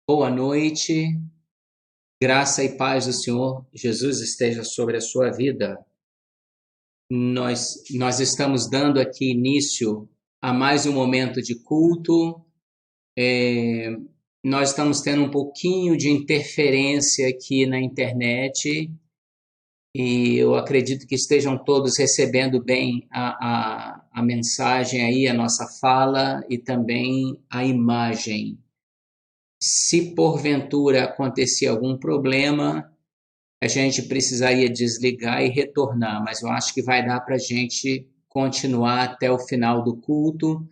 Boa noite, graça e paz do Senhor Jesus esteja sobre a sua vida. Nós estamos dando aqui início a mais um momento de culto. Nós estamos tendo um pouquinho de interferência aqui na internet e eu acredito que estejam todos recebendo bem a mensagem aí, a nossa fala e também a imagem. Se porventura acontecer algum problema, a gente precisaria desligar e retornar, mas eu acho que vai dar para a gente continuar até o final do culto.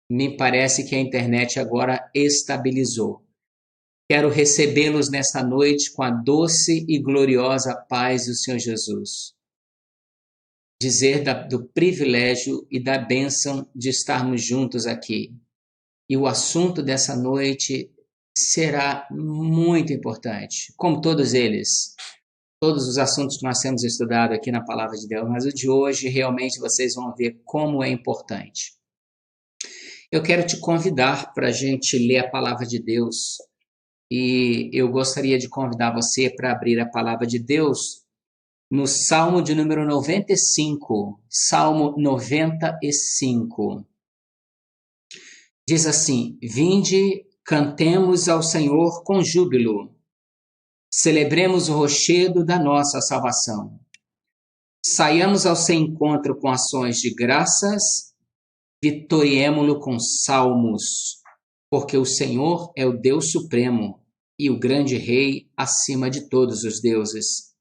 Me parece que a internet agora estabilizou. Quero recebê-los nesta noite com a doce e gloriosa paz do Senhor Jesus. Dizer do privilégio e da bênção de estarmos juntos aqui. E o assunto dessa noite será muito importante, como todos eles, todos os assuntos que nós temos estudado aqui na Palavra de Deus, mas o de hoje realmente vocês vão ver como é importante. Eu quero te convidar para a gente ler a Palavra de Deus e eu gostaria de convidar você para abrir a Palavra de Deus no Salmo de número 95, Salmo 95. Diz assim: Vinde, cantemos ao Senhor com júbilo. Celebremos o rochedo da nossa salvação. Saiamos ao seu encontro com ações de graças, vitoriemo-lo com salmos, porque o Senhor é o Deus supremo e o grande Rei acima de todos os deuses.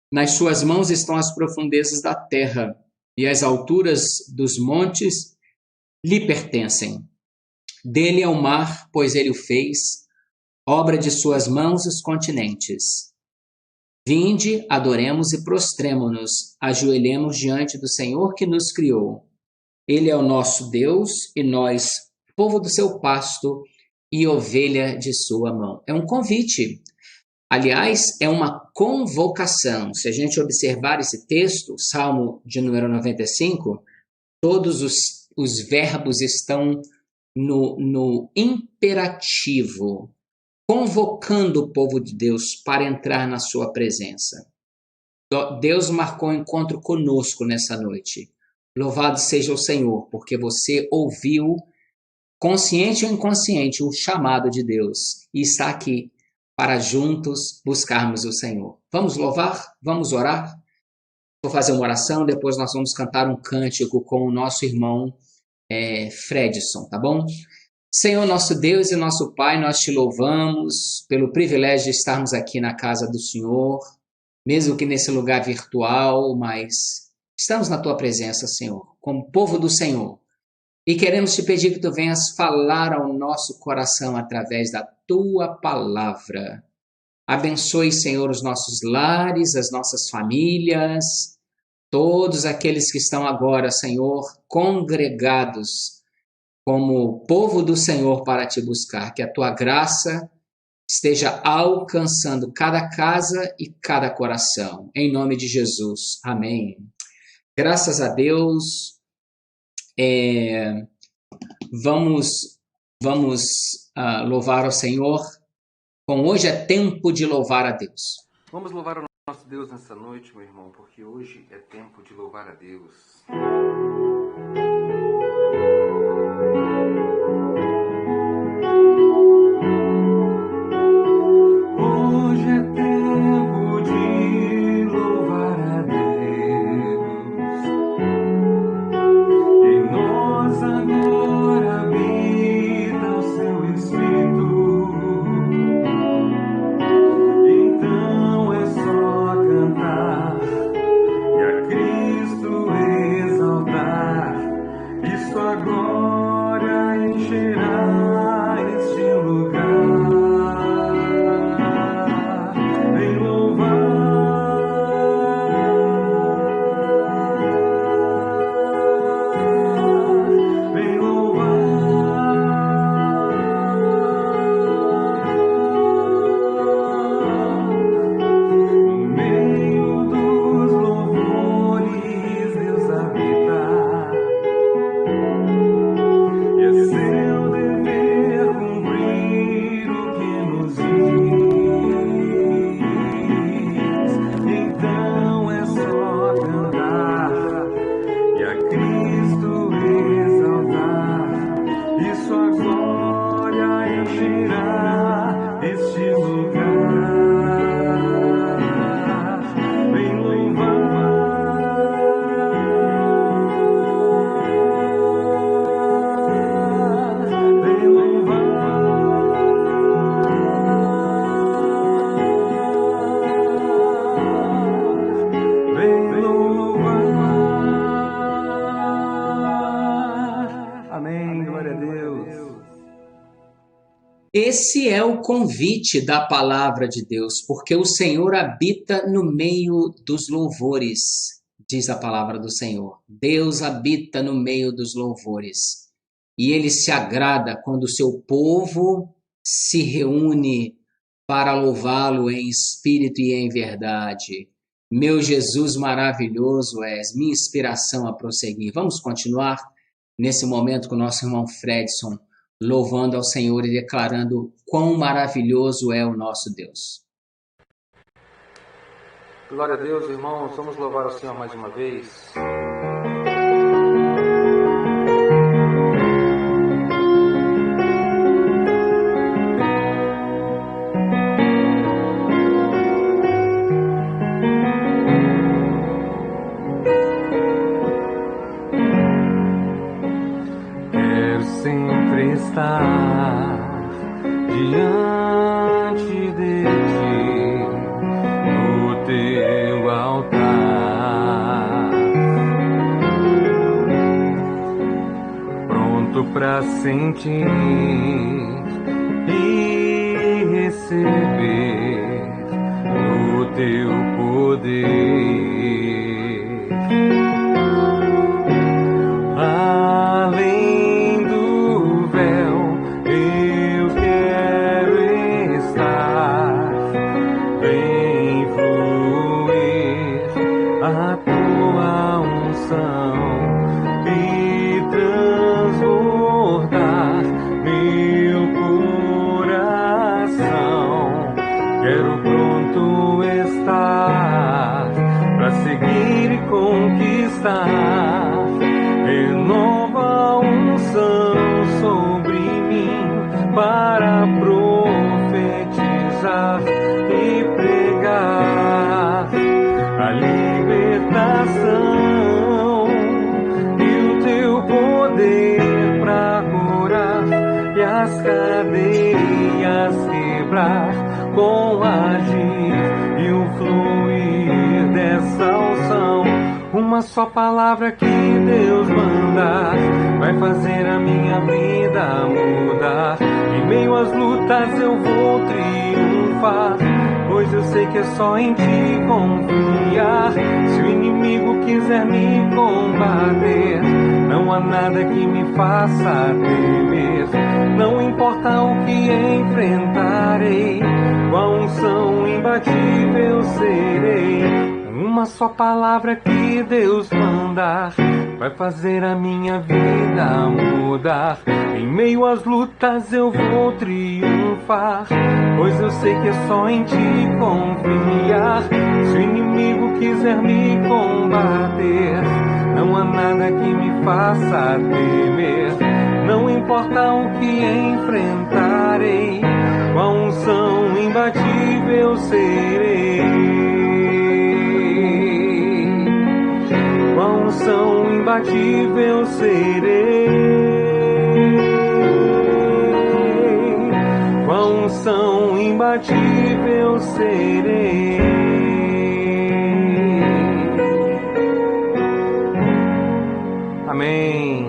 Nas suas mãos estão as profundezas da terra, e as alturas dos montes lhe pertencem. Dele é o mar, pois ele o fez, obra de suas mãos os continentes. Vinde, adoremos e prostremo-nos, ajoelhemos diante do Senhor que nos criou. Ele é o nosso Deus e nós, povo do seu pasto e ovelha de sua mão. É um convite. Aliás, é uma convocação. Se a gente observar esse texto, Salmo de número 95, todos os verbos estão no imperativo, convocando o povo de Deus para entrar na sua presença. Deus marcou um encontro conosco nessa noite. Louvado seja o Senhor, porque você ouviu, consciente ou inconsciente, o chamado de Deus e está aqui para juntos buscarmos o Senhor. Vamos louvar? Vamos orar? Vou fazer uma oração, depois nós vamos cantar um cântico com o nosso irmão Fredson, tá bom? Senhor, nosso Deus e nosso Pai, nós te louvamos pelo privilégio de estarmos aqui na casa do Senhor, mesmo que nesse lugar virtual, mas estamos na tua presença, Senhor, como povo do Senhor, e queremos te pedir que tu venhas falar ao nosso coração através da tua palavra. Abençoe, Senhor, os nossos lares, as nossas famílias, todos aqueles que estão agora, Senhor, congregados como povo do Senhor para te buscar, que a tua graça esteja alcançando cada casa e cada coração. Em nome de Jesus. Amém. Graças a Deus. Vamos louvar ao Senhor. Com hoje é tempo de louvar a Deus. Vamos louvar o nosso Deus nessa noite, meu irmão, porque hoje é tempo de louvar a Deus. Hoje é tempo de louvar a Deus. Em nós agora habita o seu Espírito. Então é só cantar e a Cristo exaltar. esse é o convite da palavra de Deus, porque o Senhor habita no meio dos louvores, diz a palavra do Senhor. Deus habita no meio dos louvores. E ele se agrada quando o seu povo se reúne para louvá-lo em espírito e em verdade. Meu Jesus maravilhoso és, minha inspiração a prosseguir. Vamos continuar nesse momento com o nosso irmão Fredson, louvando ao Senhor e declarando quão maravilhoso é o nosso Deus. Glória a Deus, irmãos. Vamos louvar ao Senhor mais uma vez. Sempre estar diante de ti, no teu altar, pronto para sentir e receber o teu poder. Renova a unção sobre mim para profetizar e pregar a libertação e o teu poder para curar e as cadeias quebrar com agir e o fluir dessa unção. Uma só palavra que Deus mandar vai fazer a minha vida mudar. Em meio às lutas eu vou triunfar, pois eu sei que é só em ti confiar. Se o inimigo quiser me combater, não há nada que me faça temer. Não importa o que enfrentarei, com a unção imbatível serei. Uma só palavra que Deus mandar vai fazer a minha vida mudar. Em meio às lutas eu vou triunfar, pois eu sei que é só em ti confiar. Se o inimigo quiser me combater, não há nada que me faça temer. Não importa o que enfrentarei, com a unção imbatível serei. Com a unção imbatível serei. Com a unção imbatível serei. Amém.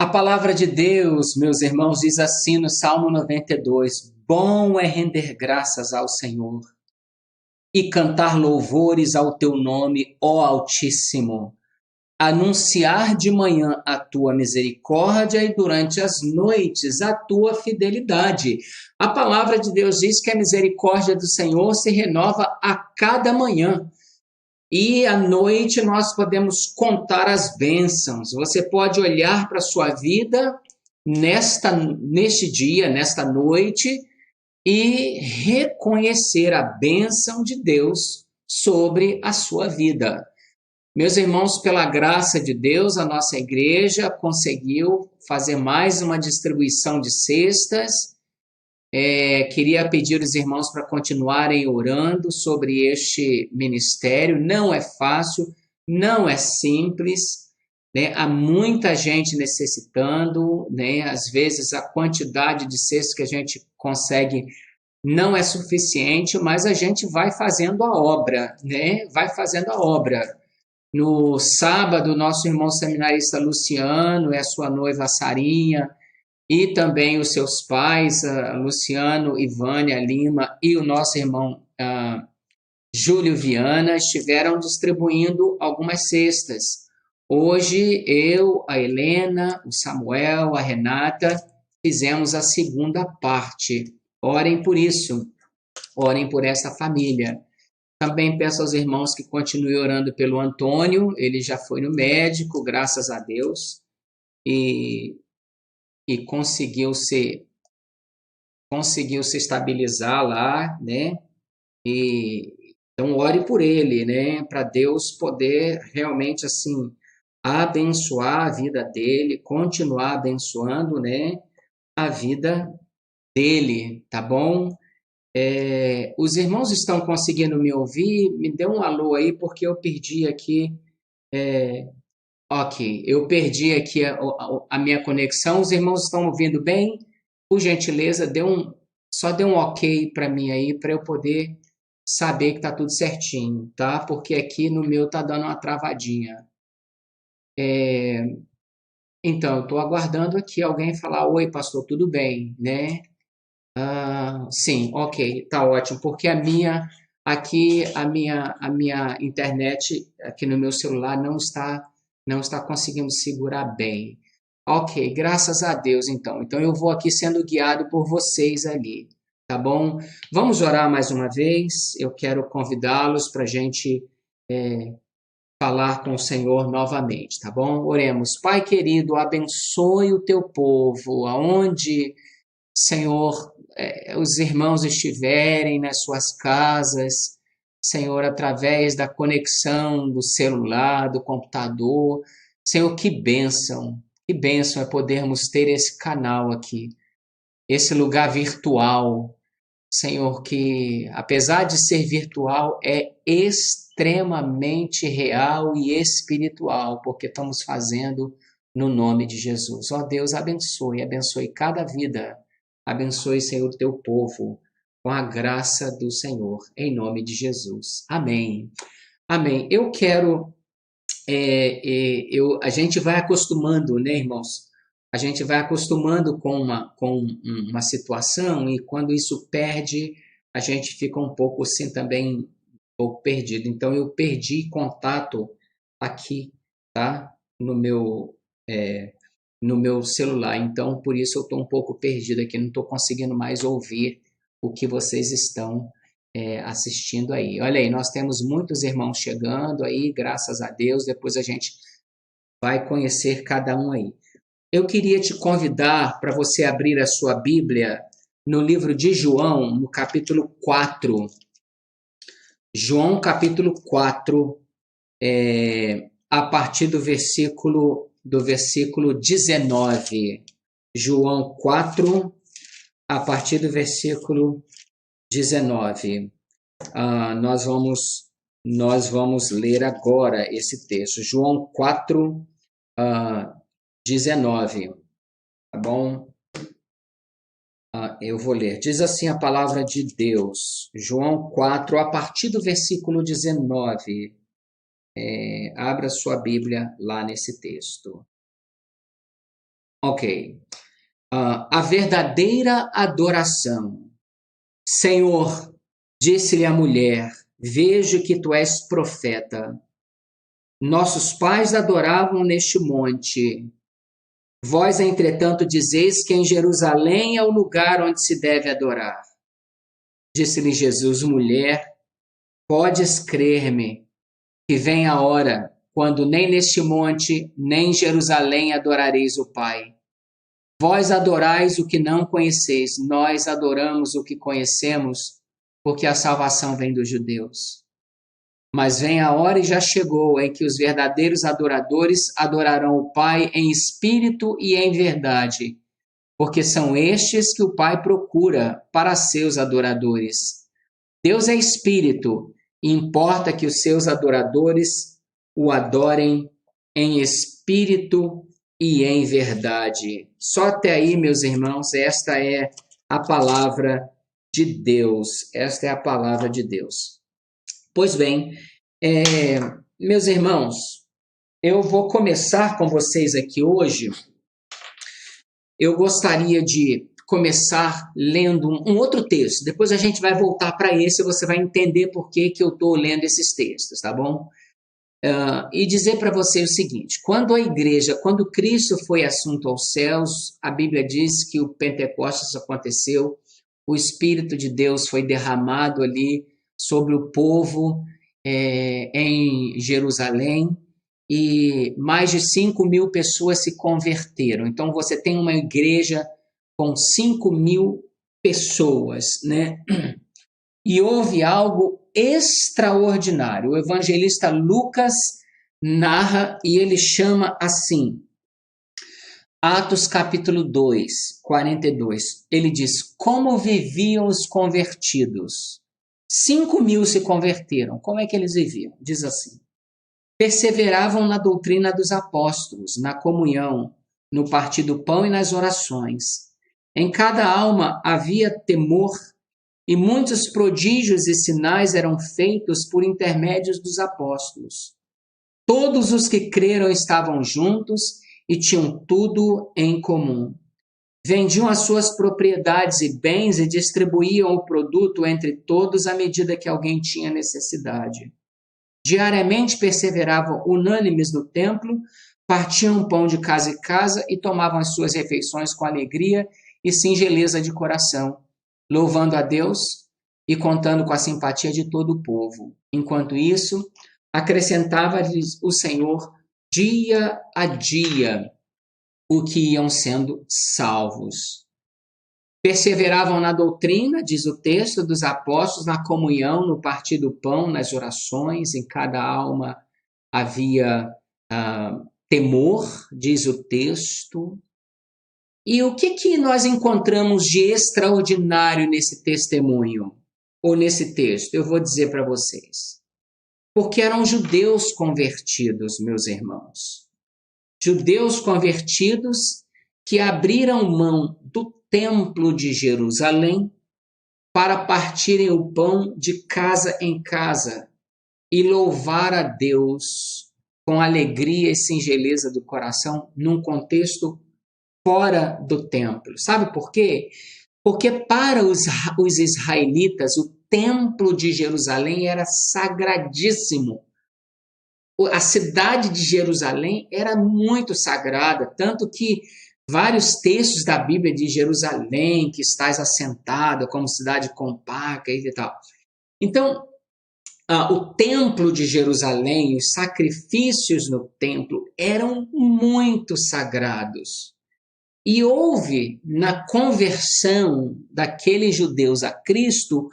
A palavra de Deus, meus irmãos, diz assim no Salmo 92: bom é render graças ao Senhor e cantar louvores ao teu nome, ó Altíssimo. Anunciar de manhã a tua misericórdia e durante as noites a tua fidelidade. A palavra de Deus diz que a misericórdia do Senhor se renova a cada manhã. E à noite nós podemos contar as bênçãos. Você pode olhar para a sua vida neste dia, nesta noite, e reconhecer a bênção de Deus sobre a sua vida. Meus irmãos, pela graça de Deus, a nossa igreja conseguiu fazer mais uma distribuição de cestas. Queria pedir aos irmãos para continuarem orando sobre este ministério. Não é fácil, não é simples, né? Há muita gente necessitando, né? Às vezes a quantidade de cestas que a gente consegue não é suficiente, mas a gente vai fazendo a obra, né? Vai fazendo a obra. No sábado, nosso irmão seminarista Luciano e a sua noiva Sarinha e também os seus pais, Luciano e Vânia Lima, e o nosso irmão Júlio Viana, estiveram distribuindo algumas cestas. Hoje, eu, a Helena, o Samuel, a Renata, fizemos a segunda parte. Orem por isso, orem por essa família. Também peço aos irmãos que continuem orando pelo Antônio, ele já foi no médico, graças a Deus, e conseguiu se estabilizar lá, né? Então ore por ele, né? Para Deus poder realmente assim abençoar a vida dele, continuar abençoando, né? A vida dele, tá bom? Os irmãos estão conseguindo me ouvir? Me dê um alô aí, porque eu perdi aqui. Ok, eu perdi aqui a minha conexão. Os irmãos estão ouvindo bem? Por gentileza, só dê um ok para mim aí, para eu poder saber que está tudo certinho, tá? Porque aqui no meu tá dando uma travadinha. Então, eu estou aguardando aqui alguém falar: oi, pastor, tudo bem, né? Sim, ok, tá ótimo, porque a minha internet aqui no meu celular não está conseguindo segurar bem. Ok, graças a Deus, então. Então eu vou aqui sendo guiado por vocês ali, tá bom? Vamos orar mais uma vez. Eu quero convidá-los para a gente falar com o Senhor novamente, tá bom? Oremos. Pai querido, abençoe o teu povo, aonde, Senhor, os irmãos estiverem nas suas casas, Senhor, através da conexão do celular, do computador. Senhor, que bênção é podermos ter esse canal aqui, esse lugar virtual, Senhor, que apesar de ser virtual, é extremamente real e espiritual, porque estamos fazendo no nome de Jesus. Ó Deus, abençoe cada vida. Abençoe, Senhor, o teu povo, com a graça do Senhor, em nome de Jesus. Amém. Amém. Eu quero, a gente vai acostumando, né, irmãos? A gente vai acostumando com uma situação e quando isso perde, a gente fica um pouco assim também, um pouco perdido. Então, eu perdi contato aqui, tá? No meu celular. Então, por isso eu estou um pouco perdido aqui, não estou conseguindo mais ouvir o que vocês estão assistindo aí. Olha aí, nós temos muitos irmãos chegando aí, graças a Deus. Depois a gente vai conhecer cada um aí. Eu queria te convidar para você abrir a sua Bíblia no livro de João, no capítulo 4. João, capítulo 4, a partir do versículo 19. João 4, a partir do versículo 19. Nós vamos ler agora esse texto. João 4, 19. Tá bom? Eu vou ler. Diz assim a palavra de Deus. João 4, a partir do versículo 19. Abra sua Bíblia lá nesse texto. Ok. A verdadeira adoração. Senhor, disse-lhe a mulher, vejo que tu és profeta. Nossos pais adoravam neste monte. Vós, entretanto, dizeis que em Jerusalém é o lugar onde se deve adorar. Disse-lhe Jesus, mulher, podes crer-me, que vem a hora, quando nem neste monte, nem em Jerusalém adorareis o Pai. Vós adorais o que não conheceis, nós adoramos o que conhecemos, porque a salvação vem dos judeus. Mas vem a hora e já chegou em que os verdadeiros adoradores adorarão o Pai em espírito e em verdade, porque são estes que o Pai procura para seus adoradores. Deus é espírito e importa que os seus adoradores o adorem em espírito e em verdade. Só até aí, meus irmãos, esta é a palavra de Deus. Esta é a palavra de Deus. Pois bem, meus irmãos, eu vou começar com vocês aqui hoje eu gostaria de começar lendo um outro texto. Depois a gente vai voltar para esse e você vai entender por que eu estou lendo esses textos, tá bom? E dizer para você o seguinte: quando Cristo foi assunto aos céus, a Bíblia diz que o Pentecostes aconteceu, o Espírito de Deus foi derramado ali sobre o povo em Jerusalém, e mais de 5.000 pessoas se converteram. Então você tem uma igreja com 5.000 pessoas, né? E houve algo extraordinário. O evangelista Lucas narra e ele chama assim, Atos capítulo 2, 42. Ele diz: como viviam os convertidos? 5.000 se converteram. Como é que eles viviam? Diz assim: perseveravam na doutrina dos apóstolos, na comunhão, no partir do pão e nas orações. Em cada alma havia temor, e muitos prodígios e sinais eram feitos por intermédios dos apóstolos. Todos os que creram estavam juntos e tinham tudo em comum. Vendiam as suas propriedades e bens e distribuíam o produto entre todos à medida que alguém tinha necessidade. Diariamente perseveravam unânimes no templo, partiam pão de casa em casa e tomavam as suas refeições com alegria e singeleza de coração, louvando a Deus e contando com a simpatia de todo o povo. Enquanto isso, acrescentava-lhes o Senhor dia a dia o que iam sendo salvos. Perseveravam na doutrina, diz o texto, dos apóstolos, na comunhão, no partir do pão, nas orações, em cada alma havia temor, diz o texto. E o que nós encontramos de extraordinário nesse testemunho, ou nesse texto? Eu vou dizer para vocês. Porque eram judeus convertidos, meus irmãos. Judeus convertidos que abriram mão do templo de Jerusalém para partirem o pão de casa em casa e louvar a Deus com alegria e singeleza do coração num contexto fora do templo. Sabe por quê? Porque para os israelitas o templo de Jerusalém era sagradíssimo. A cidade de Jerusalém era muito sagrada, tanto que vários textos da Bíblia de Jerusalém, que estás assentada como cidade compacta e tal. Então, o templo de Jerusalém, os sacrifícios no templo eram muito sagrados. E houve, na conversão daqueles judeus a Cristo,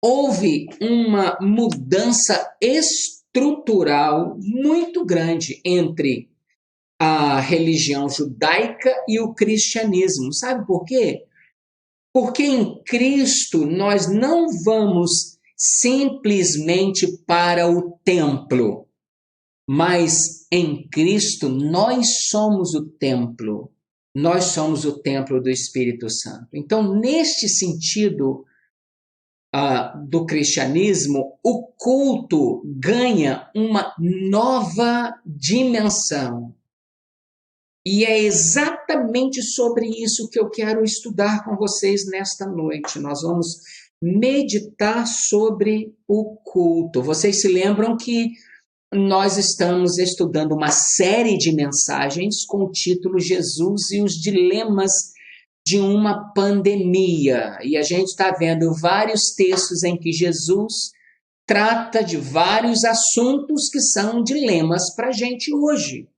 houve uma mudança estrutural muito grande entre a religião judaica e o cristianismo. Sabe por quê? Porque em Cristo nós não vamos simplesmente para o templo, mas em Cristo nós somos o templo. Nós somos o templo do Espírito Santo. Então, neste sentido do cristianismo, o culto ganha uma nova dimensão. E é exatamente sobre isso que eu quero estudar com vocês nesta noite. Nós vamos meditar sobre o culto. Vocês se lembram que nós estamos estudando uma série de mensagens com o título Jesus e os dilemas de uma pandemia. E a gente está vendo vários textos em que Jesus trata de vários assuntos que são dilemas para a gente hoje.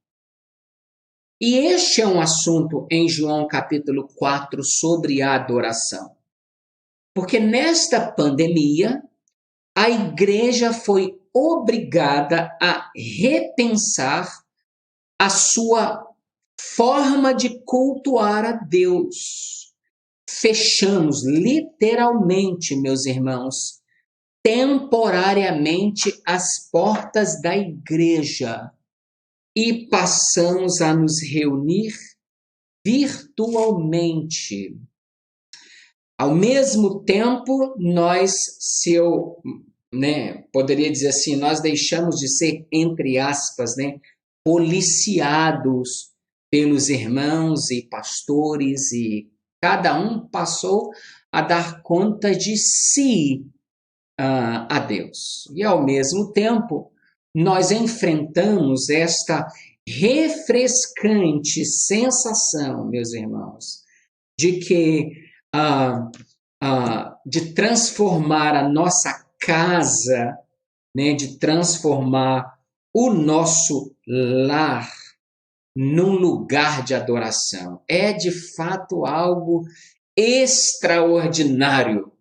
E este é um assunto em João capítulo 4 sobre a adoração. Porque nesta pandemia, a igreja foi obrigada a repensar a sua forma de cultuar a Deus. Fechamos literalmente, meus irmãos, temporariamente as portas da igreja e passamos a nos reunir virtualmente. Ao mesmo tempo, nós, poderia dizer assim, nós deixamos de ser, entre aspas, policiados pelos irmãos e pastores, e cada um passou a dar conta de si a Deus. E, ao mesmo tempo, nós enfrentamos esta refrescante sensação, meus irmãos, de que de transformar a nossa casa, né, de transformar o nosso lar num lugar de adoração. É de fato algo extraordinário.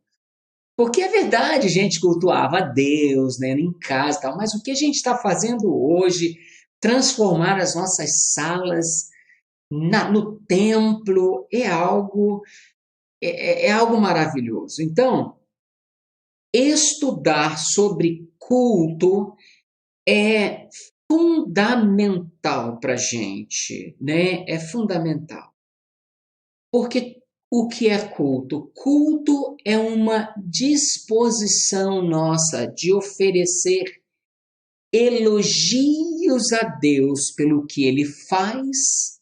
Porque é verdade, a gente cultuava a Deus, né, em casa e tal, mas o que a gente está fazendo hoje, transformar as nossas salas no templo, é algo maravilhoso. Então, estudar sobre culto é fundamental para a gente, né? É fundamental. Porque o que é culto? Culto é uma disposição nossa de oferecer elogios a Deus pelo que Ele faz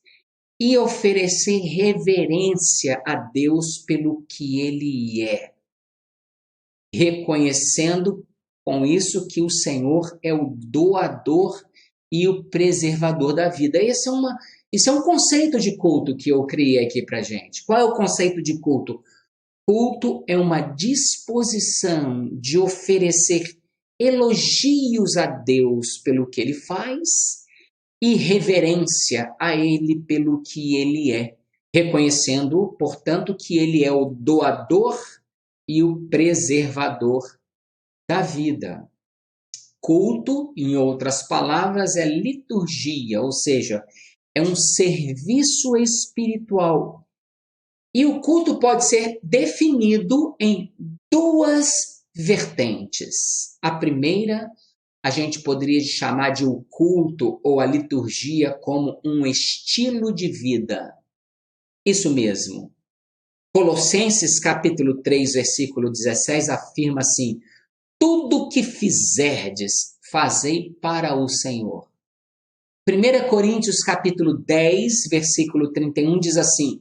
e oferecer reverência a Deus pelo que Ele é, reconhecendo com isso que o Senhor é o doador e o preservador da vida. Isso é um conceito de culto que eu criei aqui para gente. Qual é o conceito de culto? Culto é uma disposição de oferecer elogios a Deus pelo que Ele faz e reverência a Ele pelo que Ele é, reconhecendo, portanto, que Ele é o doador e o preservador da vida. Culto, em outras palavras, é liturgia, ou seja, é um serviço espiritual. E o culto pode ser definido em duas vertentes. A primeira, a gente poderia chamar de o culto ou a liturgia como um estilo de vida. Isso mesmo. Colossenses capítulo 3, versículo 16 afirma assim: tudo que fizerdes, fazei para o Senhor. 1 Coríntios capítulo 10, versículo 31 diz assim: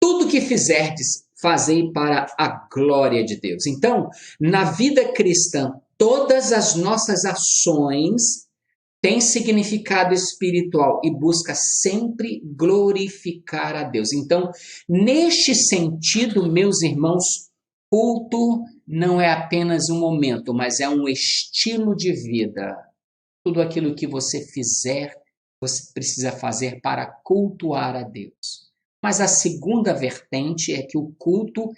tudo que fizerdes, fazei para a glória de Deus. Então, na vida cristã, todas as nossas ações têm significado espiritual e busca sempre glorificar a Deus. Então, neste sentido, meus irmãos, culto não é apenas um momento, mas é um estilo de vida. Tudo aquilo que você fizer, você precisa fazer para cultuar a Deus. Mas a segunda vertente é que o culto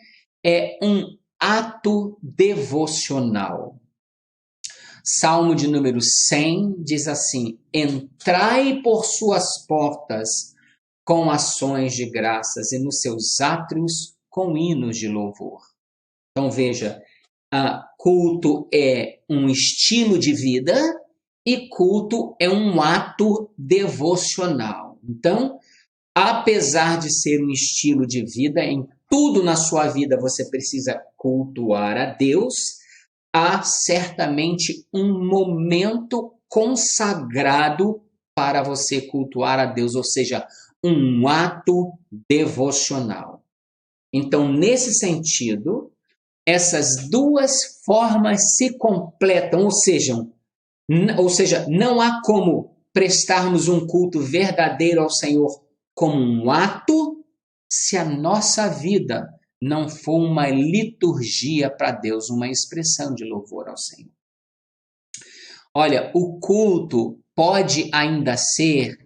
é um ato devocional. Salmo de número 100 diz assim: entrai por suas portas com ações de graças e nos seus átrios com hinos de louvor. Então veja, culto é um estilo de vida e culto é um ato devocional. Então, apesar de ser um estilo de vida, em tudo na sua vida você precisa cultuar a Deus, há certamente um momento consagrado para você cultuar a Deus, ou seja, um ato devocional. Então, nesse sentido, essas duas formas se completam, ou seja, não há como prestarmos um culto verdadeiro ao Senhor como um ato se a nossa vida não for uma liturgia para Deus, uma expressão de louvor ao Senhor. Olha, o culto pode ainda ser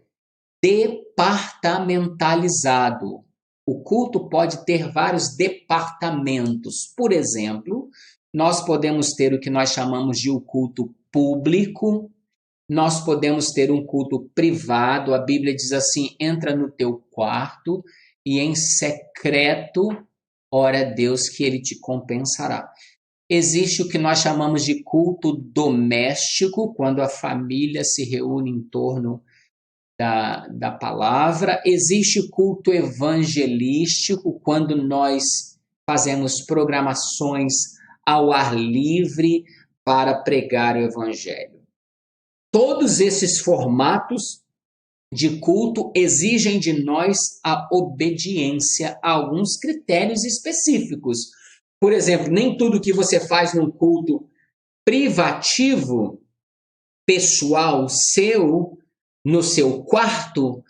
departamentalizado. O culto pode ter vários departamentos. Por exemplo, nós podemos ter o que nós chamamos de o culto público, nós podemos ter um culto privado. A Bíblia diz assim: entra no teu quarto e em secreto ora a Deus que Ele te compensará. Existe o que nós chamamos de culto doméstico, quando a família se reúne em torno da palavra. Existe culto evangelístico, quando nós fazemos programações ao ar livre para pregar o evangelho. Todos esses formatos de culto exigem de nós a obediência a alguns critérios específicos. Por exemplo, nem tudo que você faz num culto privativo, pessoal, seu, no seu quarto,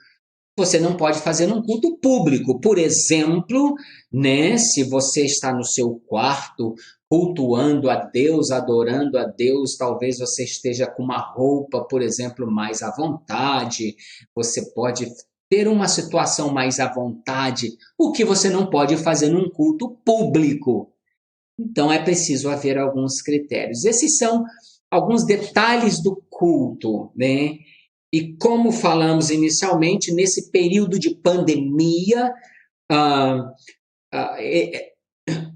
você não pode fazer num culto público. Por exemplo, né, se você está no seu quarto cultuando a Deus, adorando a Deus, talvez você esteja com uma roupa, por exemplo, mais à vontade, você pode ter uma situação mais à vontade, o que você não pode fazer num culto público. Então é preciso haver alguns critérios. Esses são alguns detalhes do culto, né? E como falamos inicialmente, nesse período de pandemia,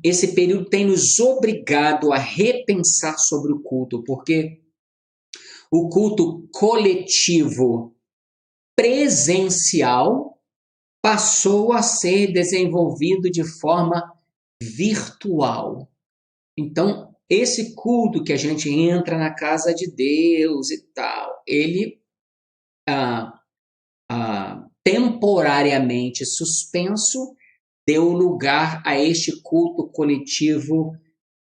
esse período tem nos obrigado a repensar sobre o culto, porque o culto coletivo presencial passou a ser desenvolvido de forma virtual. Então, esse culto que a gente entra na casa de Deus e tal, ele temporariamente suspenso deu lugar a este culto coletivo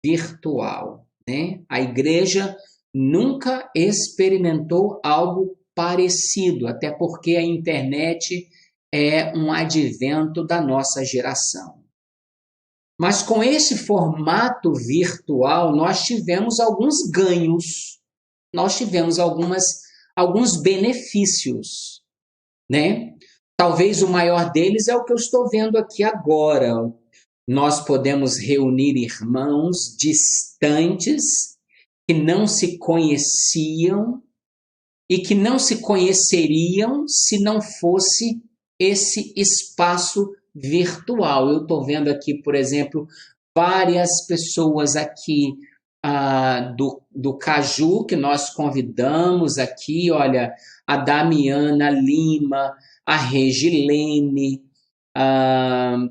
virtual, né? A igreja nunca experimentou algo parecido, até porque a internet é um advento da nossa geração. Mas com esse formato virtual, nós tivemos alguns ganhos, nós tivemos alguns benefícios, né? Talvez o maior deles é o que eu estou vendo aqui agora. Nós podemos reunir irmãos distantes que não se conheciam e que não se conheceriam se não fosse esse espaço virtual. Eu estou vendo aqui, por exemplo, várias pessoas aqui do Caju, que nós convidamos aqui, olha, a Damiana Lima, a Regilene,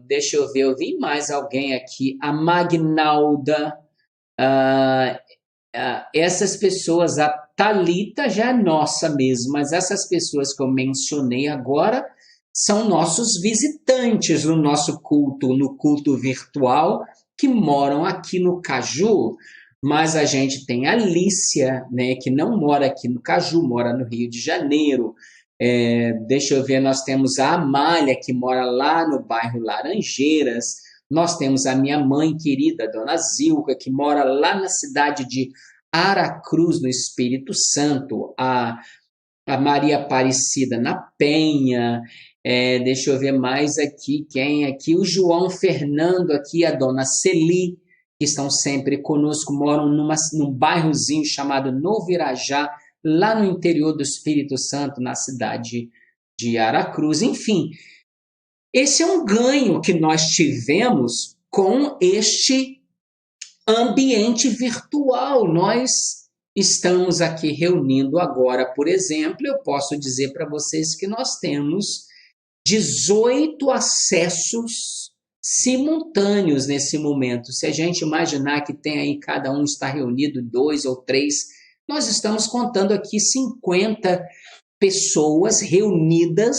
deixa eu ver, eu vi mais alguém aqui, a Magnalda, essas pessoas, a Thalita já é nossa mesmo, mas essas pessoas que eu mencionei agora são nossos visitantes no nosso culto, no culto virtual, que moram aqui no Caju. Mas a gente tem a Lícia, né, que não mora aqui no Caju, mora no Rio de Janeiro. Deixa eu ver, nós temos a Amália, que mora lá no bairro Laranjeiras. Nós temos a minha mãe querida, Dona Zilka, que mora lá na cidade de Aracruz, no Espírito Santo. A Maria Aparecida na Penha. Deixa eu ver mais aqui, quem aqui? O João Fernando aqui, a Dona Celi, que estão sempre conosco, moram num bairrozinho chamado Novo Irajá, lá no interior do Espírito Santo, na cidade de Aracruz. Enfim, esse é um ganho que nós tivemos com este ambiente virtual. Nós estamos aqui reunindo agora, por exemplo, eu posso dizer para vocês que nós temos 18 acessos simultâneos nesse momento. Se a gente imaginar que tem aí, cada um está reunido, 2 ou 3, nós estamos contando aqui 50 pessoas reunidas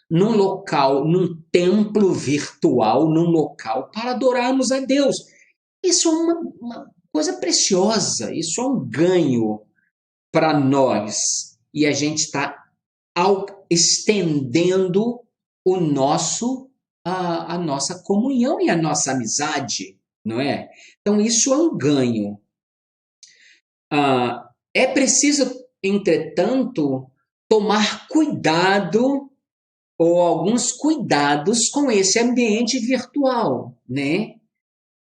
num local, num templo virtual, num local para adorarmos a Deus. Isso é uma coisa preciosa, isso é um ganho para nós. E a gente está estendendo a nossa comunhão e a nossa amizade, não é? Então, isso é um ganho. É preciso, entretanto, tomar cuidado ou alguns cuidados com esse ambiente virtual, né?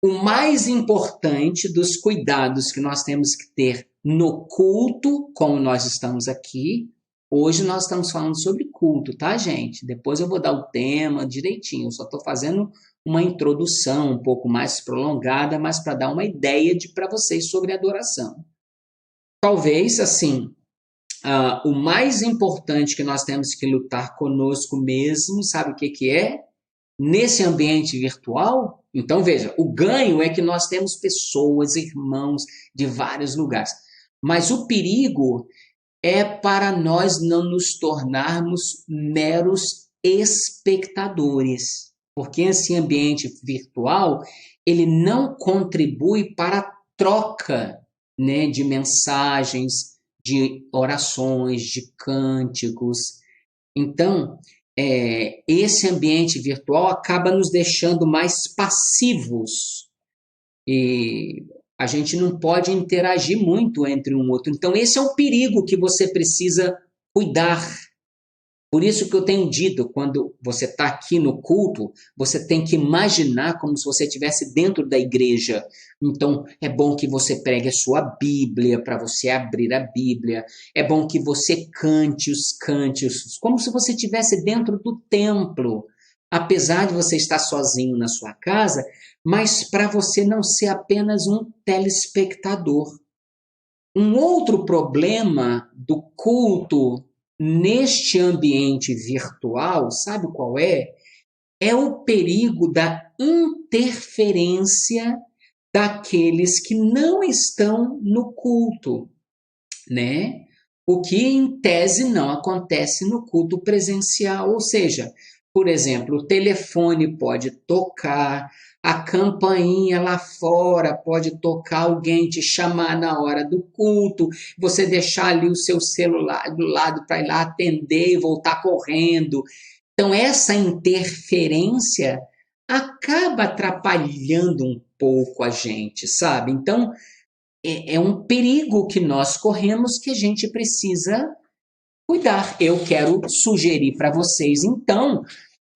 O mais importante dos cuidados que nós temos que ter no culto, como nós estamos aqui, hoje nós estamos falando sobre culto, tá, gente? Depois eu vou dar o tema direitinho, eu só estou fazendo uma introdução um pouco mais prolongada, mas para dar uma ideia para vocês sobre adoração. Talvez, assim, o mais importante que nós temos que lutar conosco mesmo, sabe o que é? Nesse ambiente virtual, então veja, o ganho é que nós temos pessoas, irmãos de vários lugares, mas o perigo é para nós não nos tornarmos meros espectadores, porque esse ambiente virtual ele não contribui para a troca, né, de mensagens, de orações, de cânticos. Então, esse ambiente virtual acaba nos deixando mais passivos e a gente não pode interagir muito entre um outro. Então, esse é um perigo que você precisa cuidar. Por isso que eu tenho dito, quando você está aqui no culto, você tem que imaginar como se você estivesse dentro da igreja. Então, é bom que você pregue a sua Bíblia, para você abrir a Bíblia. É bom que você cante os cânticos, como se você estivesse dentro do templo. Apesar de você estar sozinho na sua casa, mas para você não ser apenas um telespectador. Um outro problema do culto neste ambiente virtual, sabe qual é? É o perigo da interferência daqueles que não estão no culto, né? O que em tese não acontece no culto presencial, ou seja, por exemplo, o telefone pode tocar, a campainha lá fora pode tocar, alguém te chamar na hora do culto, você deixar ali o seu celular do lado para ir lá atender e voltar correndo. Então, essa interferência acaba atrapalhando um pouco a gente, sabe? Então, é um perigo que nós corremos que a gente precisa cuidar. Eu quero sugerir para vocês, então,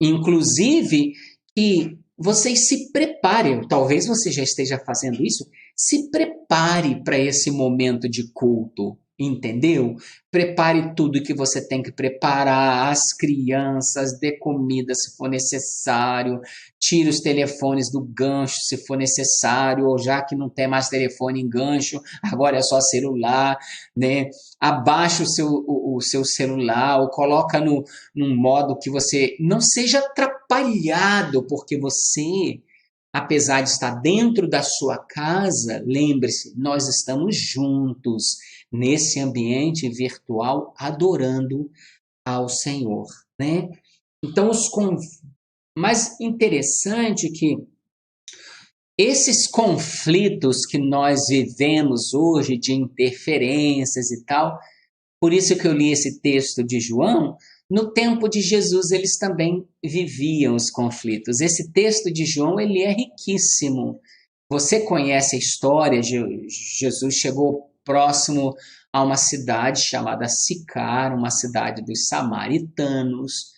inclusive, que vocês se preparem, talvez você já esteja fazendo isso, se prepare para esse momento de culto, entendeu? Prepare tudo que você tem que preparar, as crianças, dê comida se for necessário, tire os telefones do gancho se for necessário, ou já que não tem mais telefone em gancho, agora é só celular, né? Abaixa o seu celular, ou coloca num modo que você não seja atrapalhado, porque você, apesar de estar dentro da sua casa, lembre-se, nós estamos juntos nesse ambiente virtual adorando ao Senhor, né? Então, mais interessante que esses conflitos que nós vivemos hoje de interferências e tal, por isso que eu li esse texto de João, no tempo de Jesus eles também viviam os conflitos. Esse texto de João, ele é riquíssimo. Você conhece a história, Jesus chegou próximo a uma cidade chamada Sicar, uma cidade dos samaritanos,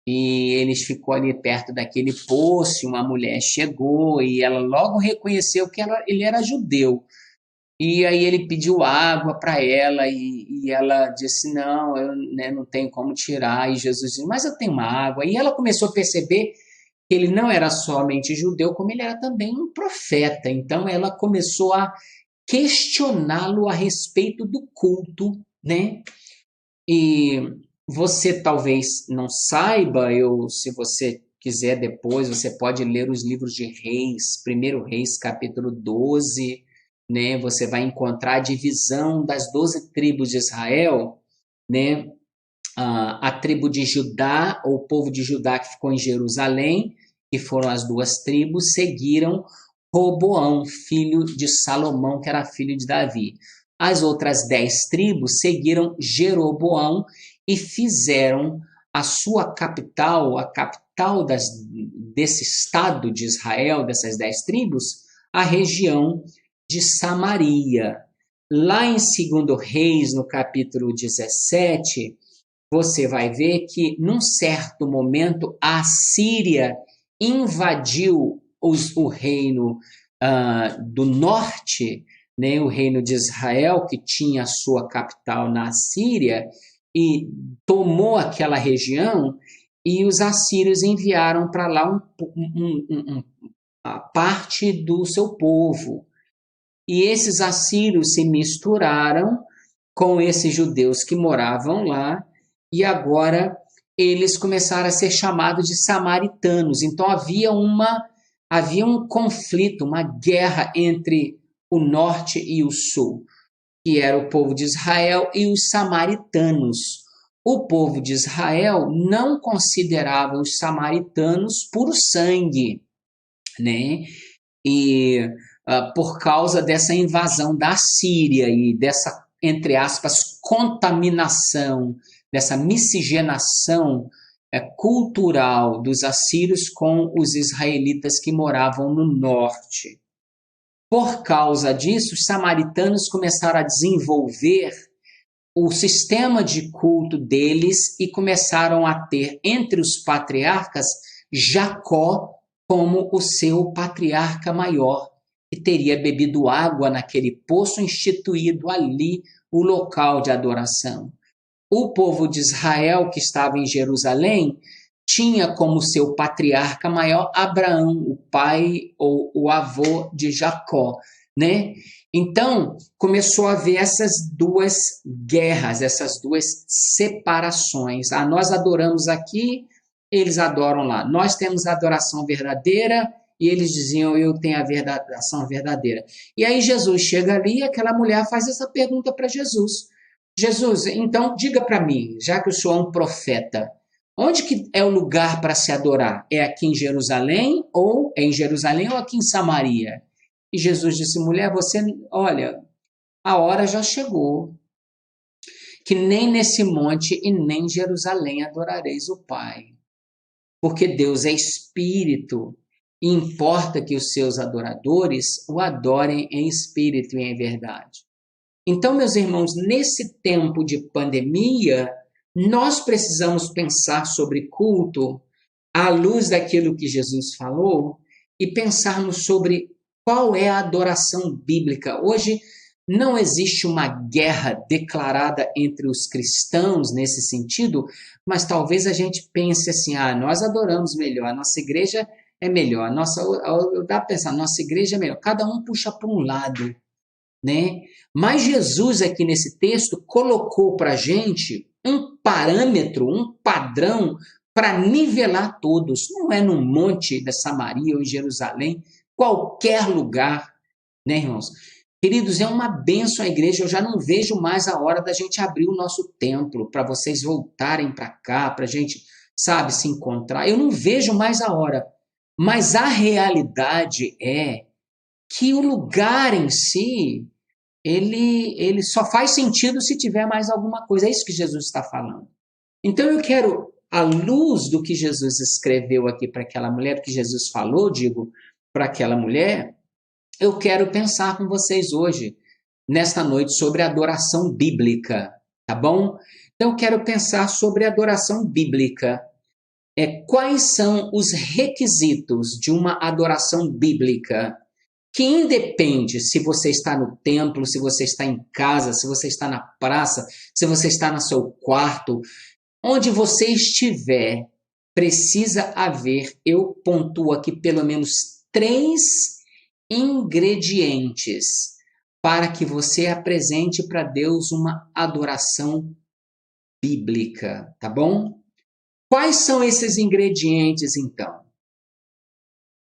e ele ficou ali perto daquele poço, e uma mulher chegou e ela logo reconheceu que ele era judeu. E aí ele pediu água para ela e ela disse, não, eu, né, não tenho como tirar. E Jesus disse, mas eu tenho uma água. E ela começou a perceber que ele não era somente judeu, como ele era também um profeta. Então ela começou a questioná-lo a respeito do culto, né? E você talvez não saiba, se você quiser depois, você pode ler os livros de Reis, 1 Reis, capítulo 12, né? Você vai encontrar a divisão das 12 tribos de Israel, né? A tribo de Judá, ou o povo de Judá que ficou em Jerusalém, que foram as duas tribos, seguiram Roboão, filho de Salomão, que era filho de Davi. As outras 10 tribos seguiram Jeroboão e fizeram a sua capital, a capital desse estado de Israel, dessas 10 tribos, a região de Samaria. Lá em 2 Reis, no capítulo 17, você vai ver que, num certo momento, a Síria invadiu o reino do norte, né, o reino de Israel, que tinha a sua capital na Síria, e tomou aquela região, e os assírios enviaram para lá a parte do seu povo. E esses assírios se misturaram com esses judeus que moravam lá, e agora eles começaram a ser chamados de samaritanos. Então havia um conflito, uma guerra entre o norte e o sul. que era o povo de Israel, e os samaritanos. O povo de Israel não considerava os samaritanos puro sangue, né? E por causa dessa invasão da Síria e dessa, entre aspas, contaminação, dessa miscigenação cultural dos assírios com os israelitas que moravam no norte. Por causa disso, os samaritanos começaram a desenvolver o sistema de culto deles e começaram a ter entre os patriarcas Jacó como o seu patriarca maior, que teria bebido água naquele poço instituído ali, o local de adoração. O povo de Israel, que estava em Jerusalém, tinha como seu patriarca maior Abraão, o pai ou o avô de Jacó, né? Então, começou a haver essas duas guerras, essas duas separações. Nós adoramos aqui, eles adoram lá. Nós temos a adoração verdadeira e eles diziam, eu tenho a adoração verdadeira. E aí Jesus chega ali e aquela mulher faz essa pergunta para Jesus. Jesus, então diga para mim, já que o senhor é um profeta, onde que é o lugar para se adorar? É aqui em Jerusalém ou aqui em Samaria? E Jesus disse, mulher, olha, a hora já chegou, que nem nesse monte e nem em Jerusalém adorareis o Pai. Porque Deus é espírito e importa que os seus adoradores o adorem em espírito e em verdade. Então, meus irmãos, nesse tempo de pandemia, nós precisamos pensar sobre culto à luz daquilo que Jesus falou e pensarmos sobre qual é a adoração bíblica. Hoje não existe uma guerra declarada entre os cristãos nesse sentido, mas talvez a gente pense assim, nós adoramos melhor, a nossa igreja é melhor, dá para pensar, nossa igreja é melhor, cada um puxa para um lado, né? Mas Jesus aqui nesse texto colocou para a gente um parâmetro, um padrão para nivelar todos. Não é no monte da Samaria ou em Jerusalém, qualquer lugar, né, irmãos? Queridos, é uma bênção a igreja, eu já não vejo mais a hora da gente abrir o nosso templo, para vocês voltarem para cá, para a gente, sabe, se encontrar. Eu não vejo mais a hora, mas a realidade é que o lugar em si, ele só faz sentido se tiver mais alguma coisa, é isso que Jesus está falando. Então eu quero, à luz do que Jesus escreveu aqui para aquela mulher, que Jesus falou, para aquela mulher, eu quero pensar com vocês hoje, nesta noite, sobre a adoração bíblica, tá bom? Então eu quero pensar sobre a adoração bíblica. Quais são os requisitos de uma adoração bíblica? Que independe se você está no templo, se você está em casa, se você está na praça, se você está no seu quarto, onde você estiver, precisa haver, eu pontuo aqui pelo menos 3 ingredientes para que você apresente para Deus uma adoração bíblica, tá bom? Quais são esses ingredientes, então?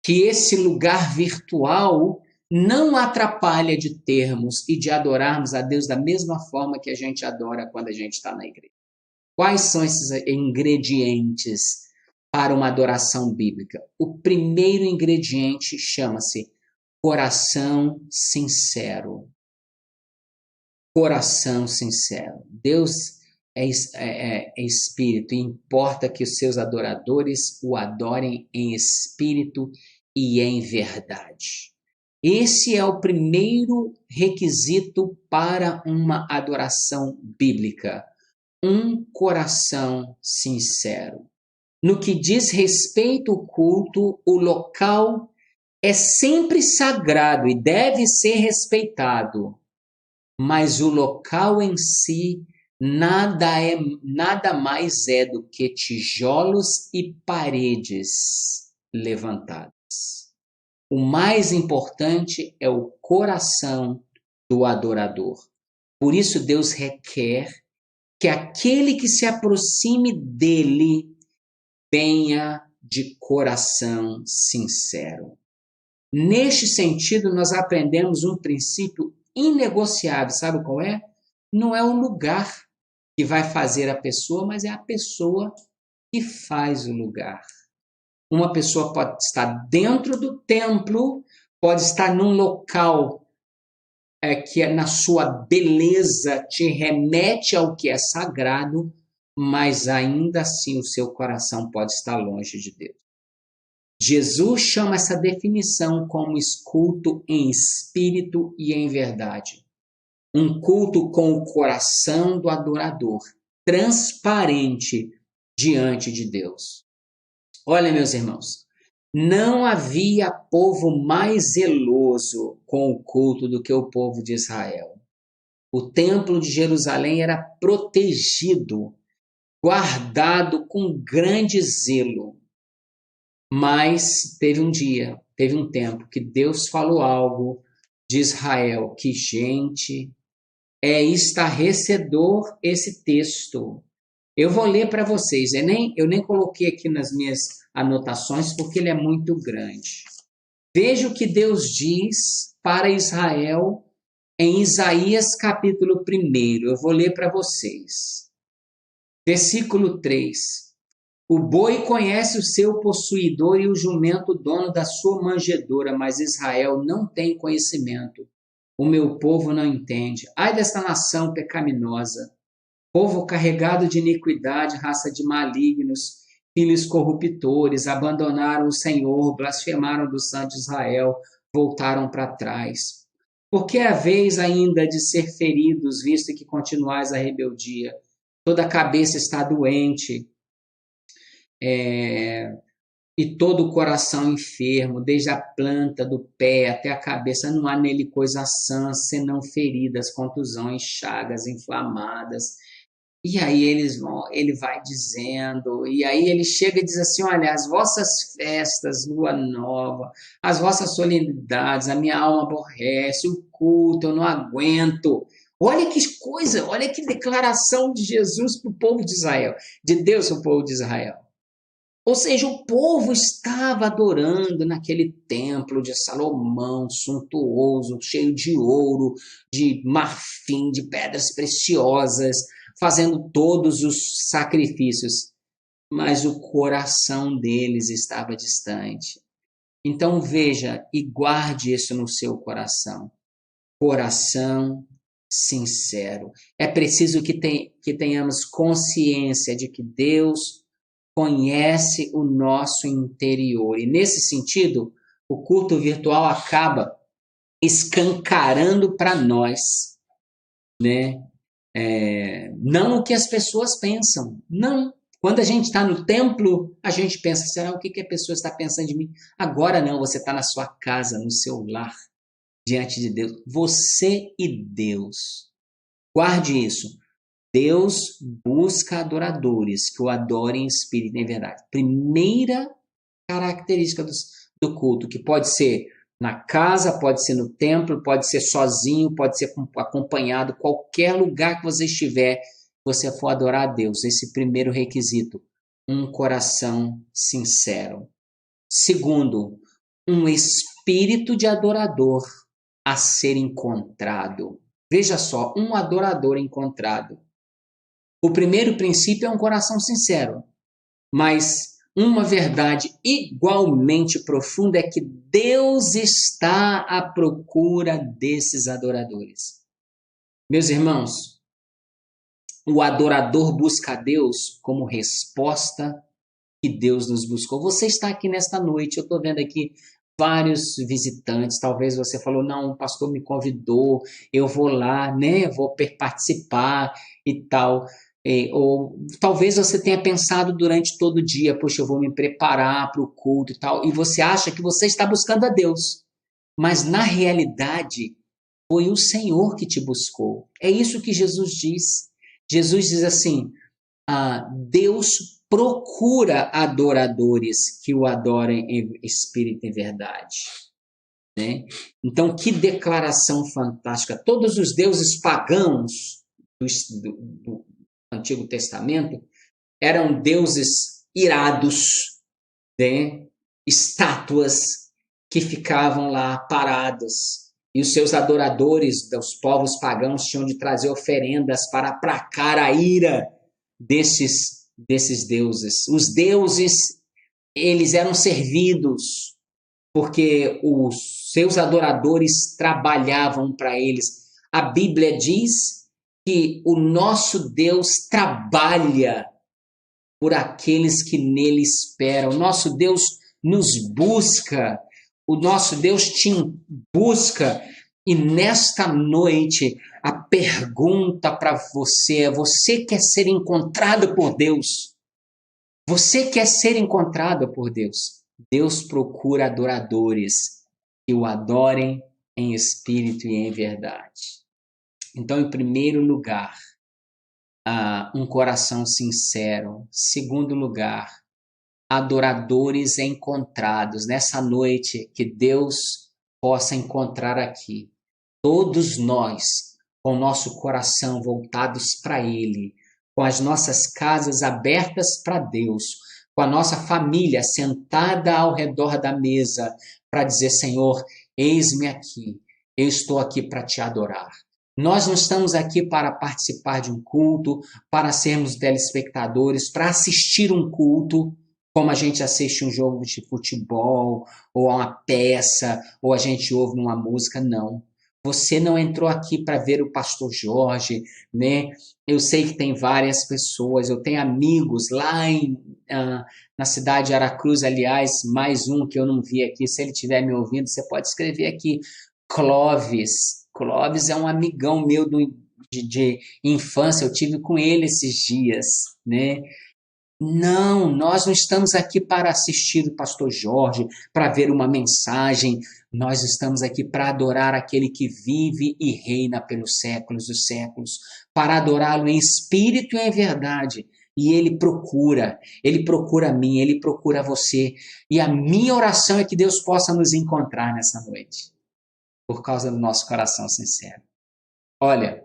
Que esse lugar virtual não atrapalha de termos e de adorarmos a Deus da mesma forma que a gente adora quando a gente está na igreja. Quais são esses ingredientes para uma adoração bíblica? O primeiro ingrediente chama-se coração sincero. Coração sincero. Deus é espírito e importa que os seus adoradores o adorem em espírito e em verdade. Esse é o primeiro requisito para uma adoração bíblica. Um coração sincero. No que diz respeito ao culto, o local é sempre sagrado e deve ser respeitado, mas o local em si nada mais é do que tijolos e paredes levantadas. O mais importante é o coração do adorador. Por isso Deus requer que aquele que se aproxime dele venha de coração sincero. Neste sentido, nós aprendemos um princípio inegociável, sabe qual é? Não é o lugar que vai fazer a pessoa, mas é a pessoa que faz o lugar. Uma pessoa pode estar dentro do templo, pode estar num local que na sua beleza te remete ao que é sagrado, mas ainda assim o seu coração pode estar longe de Deus. Jesus chama essa definição como culto em espírito e em verdade. Um culto com o coração do adorador, transparente diante de Deus. Olha, meus irmãos, não havia povo mais zeloso com o culto do que o povo de Israel. O templo de Jerusalém era protegido, guardado com grande zelo. Mas teve um tempo que Deus falou algo de Israel, que, gente, é estarrecedor esse texto. Eu vou ler para vocês, eu nem coloquei aqui nas minhas anotações porque ele é muito grande. Veja o que Deus diz para Israel em Isaías capítulo 1. Eu vou ler para vocês. Versículo 3. O boi conhece o seu possuidor e o jumento o dono da sua manjedoura, mas Israel não tem conhecimento. O meu povo não entende. Ai desta nação pecaminosa, povo carregado de iniquidade, raça de malignos, filhos corruptores, abandonaram o Senhor, blasfemaram do Santo de Israel, voltaram para trás. Por que haveis ainda de ser feridos, visto que continuais a rebeldia? Toda a cabeça está doente, e todo o coração enfermo, desde a planta do pé até a cabeça, não há nele coisa sã, senão feridas, contusões, chagas inflamadas. E aí ele vai dizendo, e aí ele chega e diz assim, olha, as vossas festas, lua nova, as vossas solenidades, a minha alma aborrece, o culto, eu não aguento. Olha que coisa, olha que declaração de Jesus para o povo de Israel, de Deus para o povo de Israel. Ou seja, o povo estava adorando naquele templo de Salomão, suntuoso, cheio de ouro, de marfim, de pedras preciosas, fazendo todos os sacrifícios, mas o coração deles estava distante. Então veja e guarde isso no seu coração. Coração sincero. É preciso que tenhamos consciência de que Deus conhece o nosso interior. E nesse sentido, o culto virtual acaba escancarando para nós, né? Não o que as pessoas pensam, não. Quando a gente está no templo, a gente pensa, será o que a pessoa está pensando de mim? Agora não, você está na sua casa, no seu lar, diante de Deus. Você e Deus. Guarde isso. Deus busca adoradores que o adorem em espírito e em verdade. Primeira característica do culto, que pode ser na casa, pode ser no templo, pode ser sozinho, pode ser acompanhado, qualquer lugar que você estiver, você for adorar a Deus. Esse primeiro requisito, um coração sincero. Segundo, um espírito de adorador a ser encontrado. Veja só, um adorador encontrado. O primeiro princípio é um coração sincero, mas uma verdade igualmente profunda é que Deus está à procura desses adoradores. Meus irmãos, o adorador busca a Deus como resposta que Deus nos buscou. Você está aqui nesta noite, eu estou vendo aqui vários visitantes, talvez você falou, não, o pastor me convidou, eu vou lá, né, vou participar e tal. Ou talvez você tenha pensado durante todo o dia, poxa, eu vou me preparar para o culto e tal, e você acha que você está buscando a Deus, mas na realidade foi o Senhor que te buscou. É isso que Jesus diz. Jesus diz assim, Deus procura adoradores que o adorem em espírito e verdade. Né? Então, que declaração fantástica. Todos os deuses pagãos do Antigo Testamento eram deuses irados, né? Estátuas que ficavam lá paradas. E os seus adoradores dos povos pagãos tinham de trazer oferendas para aplacar a ira desses deuses. Os deuses, eles eram servidos porque os seus adoradores trabalhavam para eles. A Bíblia diz que o nosso Deus trabalha por aqueles que nele esperam. O nosso Deus nos busca, o nosso Deus te busca. E nesta noite, a pergunta para você é: você quer ser encontrado por Deus? Você quer ser encontrado por Deus? Deus procura adoradores que o adorem em espírito e em verdade. Então, em primeiro lugar, um coração sincero. Segundo lugar, adoradores encontrados. Nessa noite, que Deus possa encontrar aqui todos nós com o nosso coração voltados para Ele, com as nossas casas abertas para Deus, com a nossa família sentada ao redor da mesa para dizer: Senhor, eis-me aqui, eu estou aqui para te adorar. Nós não estamos aqui para participar de um culto, para sermos telespectadores, para assistir um culto, como a gente assiste um jogo de futebol, ou uma peça, ou a gente ouve uma música. Não. Você não entrou aqui para ver o pastor Jorge, né? Eu sei que tem várias pessoas, eu tenho amigos lá na cidade de Aracruz, aliás, mais um que eu não vi aqui. Se ele estiver me ouvindo, você pode escrever aqui: Clóvis. Clóvis é um amigão meu de infância, eu tive com ele esses dias, né? Não, nós não estamos aqui para assistir o pastor Jorge, para ver uma mensagem. Nós estamos aqui para adorar aquele que vive e reina pelos séculos dos séculos, para adorá-lo em espírito e em verdade. E ele procura a mim, ele procura você. E a minha oração é que Deus possa nos encontrar nessa noite, por causa do nosso coração sincero. Olha,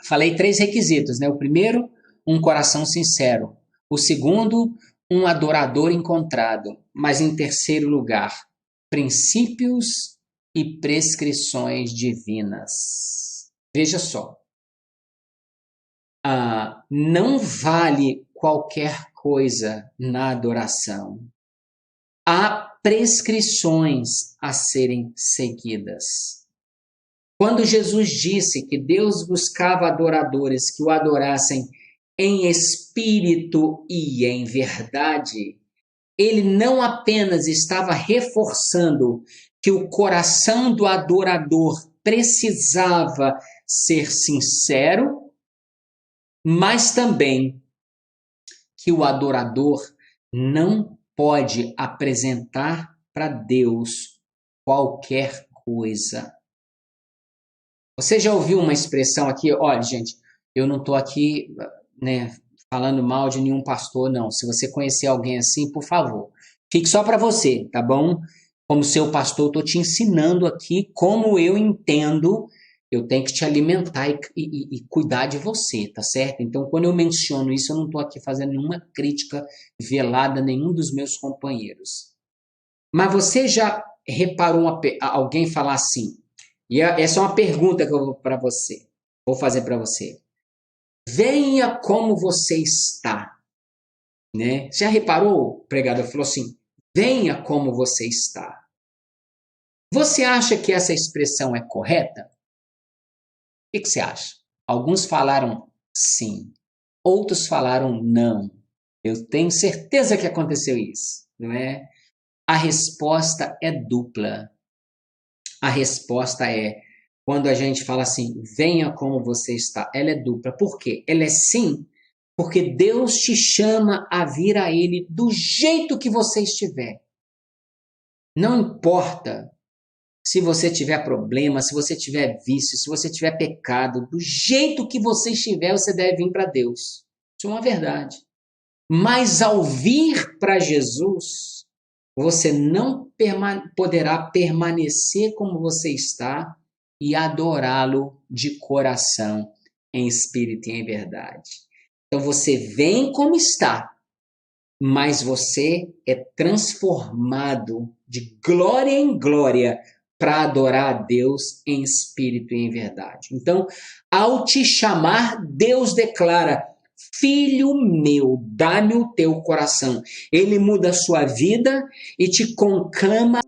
falei 3 requisitos, né? O primeiro, um coração sincero. O segundo, um adorador encontrado. Mas em terceiro lugar, princípios e prescrições divinas. Veja só. Não vale qualquer coisa na adoração. Há prescrições a serem seguidas. Quando Jesus disse que Deus buscava adoradores que o adorassem em espírito e em verdade, ele não apenas estava reforçando que o coração do adorador precisava ser sincero, mas também que o adorador não pode apresentar para Deus qualquer coisa. Você já ouviu uma expressão aqui? Olha, gente, eu não estou aqui, né, falando mal de nenhum pastor, não. Se você conhecer alguém assim, por favor, fique só para você, tá bom? Como seu pastor, estou te ensinando aqui como eu entendo. Eu tenho que te alimentar e cuidar de você, tá certo? Então, quando eu menciono isso, eu não estou aqui fazendo nenhuma crítica velada a nenhum dos meus companheiros. Mas você já reparou alguém falar assim? E essa é uma pergunta que eu vou fazer para você. Venha como você está, né? Já reparou? O pregador falou assim: venha como você está. Você acha que essa expressão é correta? O que você acha? Alguns falaram sim, outros falaram não. Eu tenho certeza que aconteceu isso, não é? A resposta é dupla. A resposta é, quando a gente fala assim, venha como você está, ela é dupla. Por quê? Ela é sim, porque Deus te chama a vir a Ele do jeito que você estiver. Não importa se você tiver problema, se você tiver vício, se você tiver pecado, do jeito que você estiver, você deve vir para Deus. Isso é uma verdade. Mas ao vir para Jesus, você não poderá permanecer como você está e adorá-lo de coração, em espírito e em verdade. Então você vem como está, mas você é transformado de glória em glória para adorar a Deus em espírito e em verdade. Então, ao te chamar, Deus declara: filho meu, dá-me o teu coração. Ele muda a sua vida e te conclama